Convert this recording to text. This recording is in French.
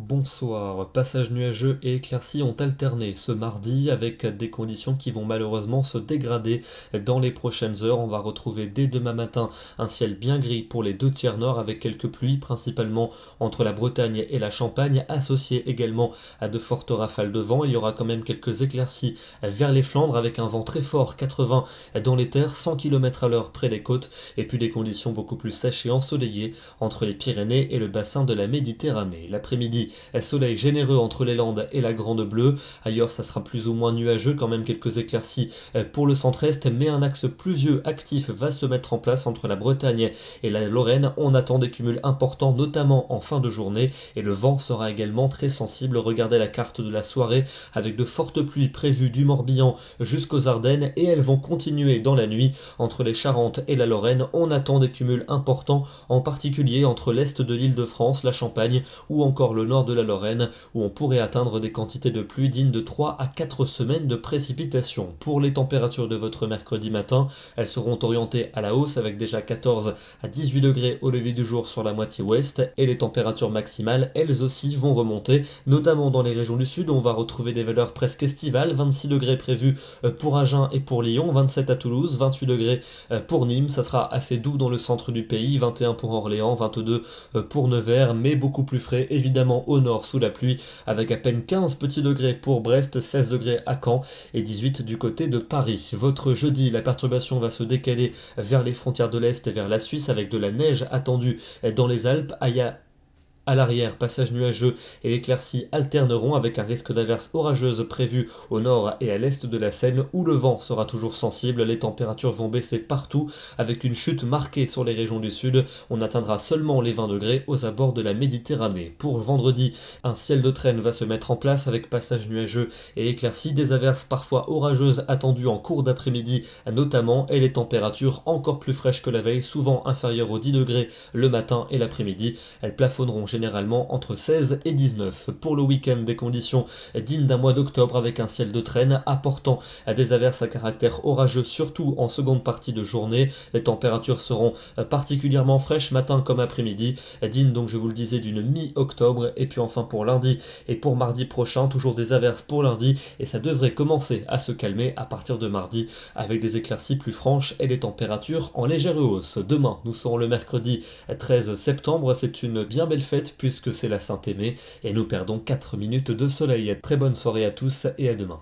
Bonsoir. Passage nuageux et éclaircies ont alterné ce mardi avec des conditions qui vont malheureusement se dégrader dans les prochaines heures. On va retrouver dès demain matin un ciel bien gris pour les deux tiers nord avec quelques pluies principalement entre la Bretagne et la Champagne, associées également à de fortes rafales de vent. Il y aura quand même quelques éclaircies vers les Flandres avec un vent très fort, 80 dans les terres, 100 km/h près des côtes, et puis des conditions beaucoup plus sèches et ensoleillées entre les Pyrénées et le bassin de la Méditerranée. L'après-midi, soleil généreux entre les Landes et la Grande Bleue. Ailleurs, ça sera plus ou moins nuageux, quand même quelques éclaircies pour le centre-est, mais un axe pluvieux actif va se mettre en place entre la Bretagne et la Lorraine. On attend des cumuls importants, notamment en fin de journée, et le vent sera également très sensible. Regardez la carte de la soirée avec de fortes pluies prévues du Morbihan jusqu'aux Ardennes, et elles vont continuer dans la nuit entre les Charentes et la Lorraine. On attend des cumuls importants, en particulier entre l'est de l'Île-de-France, la Champagne ou encore le nord de la Lorraine, où on pourrait atteindre des quantités de pluie dignes de 3 à 4 semaines de précipitations. Pour les températures de votre mercredi matin, elles seront orientées à la hausse avec déjà 14 à 18 degrés au lever du jour sur la moitié ouest, et les températures maximales, elles aussi, vont remonter, notamment dans les régions du sud. On va retrouver des valeurs presque estivales, 26 degrés prévus pour Agen et pour Lyon, 27 à Toulouse, 28 degrés pour Nîmes. Ça sera assez doux dans le centre du pays, 21 pour Orléans, 22 pour Nevers, mais beaucoup plus frais évidemment au nord sous la pluie, avec à peine 15 petits degrés pour Brest, 16 degrés à Caen et 18 du côté de Paris. Votre jeudi, la perturbation va se décaler vers les frontières de l'Est et vers la Suisse avec de la neige attendue dans les Alpes. À l'arrière, passage nuageux et éclaircies alterneront avec un risque d'averses orageuses prévu au nord et à l'est de la Seine, où le vent sera toujours sensible. Les températures vont baisser partout avec une chute marquée sur les régions du sud. On atteindra seulement les 20 degrés aux abords de la Méditerranée. Pour vendredi, un ciel de traîne va se mettre en place avec passage nuageux et éclaircies, des averses parfois orageuses attendues en cours d'après-midi notamment, et les températures encore plus fraîches que la veille, souvent inférieures aux 10 degrés le matin et l'après-midi. Elles plafonneront généralement entre 16 et 19. Pour le week-end, des conditions dignes d'un mois d'octobre avec un ciel de traîne apportant à des averses à caractère orageux, surtout en seconde partie de journée. Les températures seront particulièrement fraîches matin comme après-midi, dignes donc, je vous le disais, d'une mi-octobre. Et puis enfin pour lundi et pour mardi prochain, toujours des averses pour lundi, et ça devrait commencer à se calmer à partir de mardi avec des éclaircies plus franches et des températures en légère hausse. Demain, nous serons le mercredi 13 septembre, c'est une bien belle fête puisque c'est la Saint-Aimé et nous perdons 4 minutes de soleil. Très bonne soirée à tous et à demain.